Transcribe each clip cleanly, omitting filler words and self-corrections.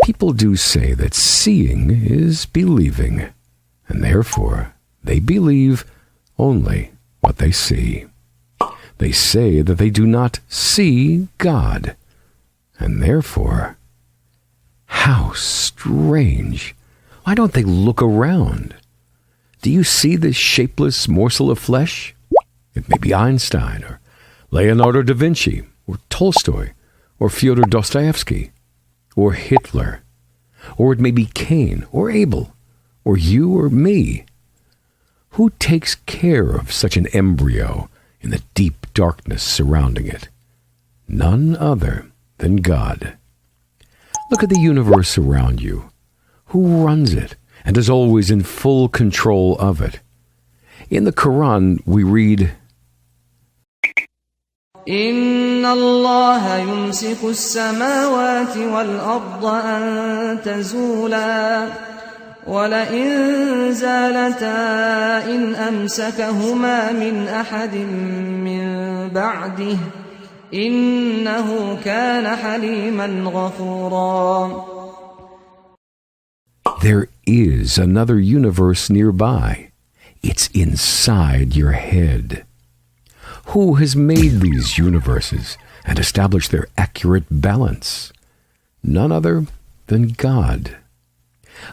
People do say that seeing is believing, and therefore they believe only what they see. They say that they do not see God, and therefore, how strange. Why don't they look around? Do you see this shapeless morsel of flesh? It may be Einstein, or Leonardo da Vinci, or Tolstoy, or Fyodor Dostoevsky, or Hitler, or it may be Cain, or Abel, or you or me. Who takes care of such an embryo in the deep darkness surrounding it? None other than God. Look at the universe around you. Who runs it and is always in full control of it? In the Quran, we read, إن الله يمسك السماوات والأرض أن تزولا ولئن زالتا إن أمسكهما من أحد من بعده إنه كان حليما غفورا. There is another universe nearby. It's inside your head. Who has made these universes and established their accurate balance? None other than God.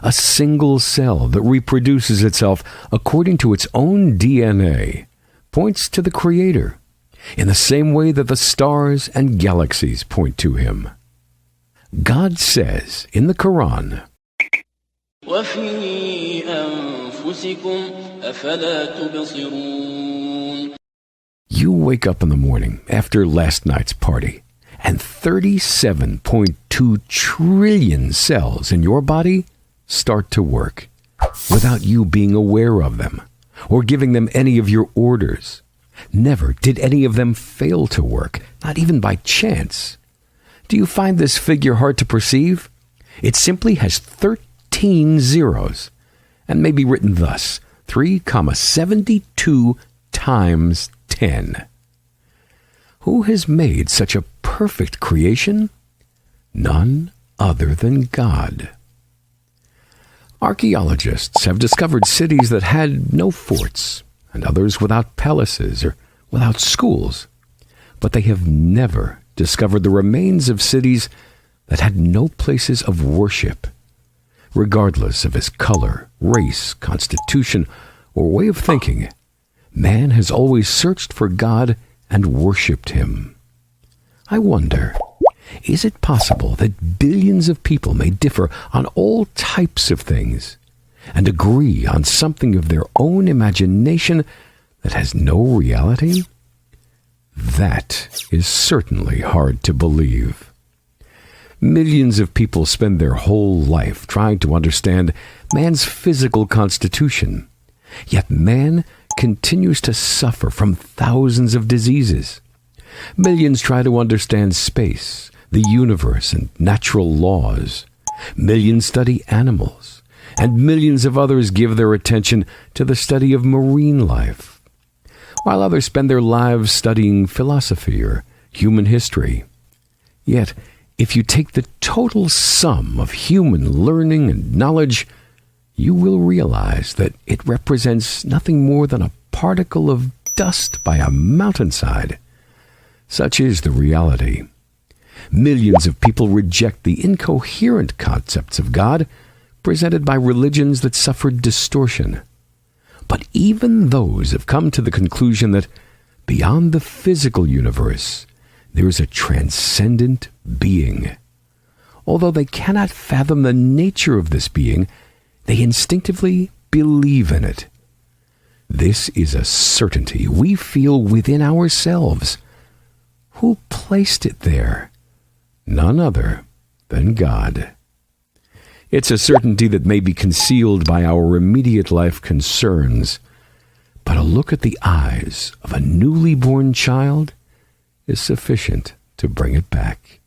A single cell that reproduces itself according to its own DNA points to the Creator, in the same way that the stars and galaxies point to Him. God says in the Quran, وَفِي أَنفُسِكُمْ أَفَلَا تُبْصِرُونَ. You wake up in the morning after last night's party, and 37.2 trillion cells in your body start to work without you being aware of them or giving them any of your orders. Never did any of them fail to work, not even by chance. Do you find this figure hard to perceive? It simply has 13 zeros and may be written thus: 3,72 times 10. Who has made such a perfect creation? None other than God. Archaeologists have discovered cities that had no forts, and others without palaces or without schools. But they have never discovered the remains of cities that had no places of worship. Regardless of his color, race, constitution, or way of thinking, man has always searched for God and worshipped Him. I wonder, is it possible that billions of people may differ on all types of things and agree on something of their own imagination that has no reality? That is certainly hard to believe. Millions of people spend their whole life trying to understand man's physical constitution, yet man continues to suffer from thousands of diseases. Millions try to understand space, the universe, and natural laws. Millions study animals, and millions of others give their attention to the study of marine life, while others spend their lives studying philosophy or human history. Yet, if you take the total sum of human learning and knowledge, you will realize that it represents nothing more than a particle of dust by a mountainside. Such is the reality. Millions of people reject the incoherent concepts of God presented by religions that suffered distortion. But even those have come to the conclusion that beyond the physical universe, there is a transcendent being. Although they cannot fathom the nature of this being, they instinctively believe in it. This is a certainty we feel within ourselves. Who placed it there? None other than God. It's a certainty that may be concealed by our immediate life concerns, but a look at the eyes of a newly born child is sufficient to bring it back,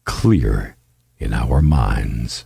clear in our minds.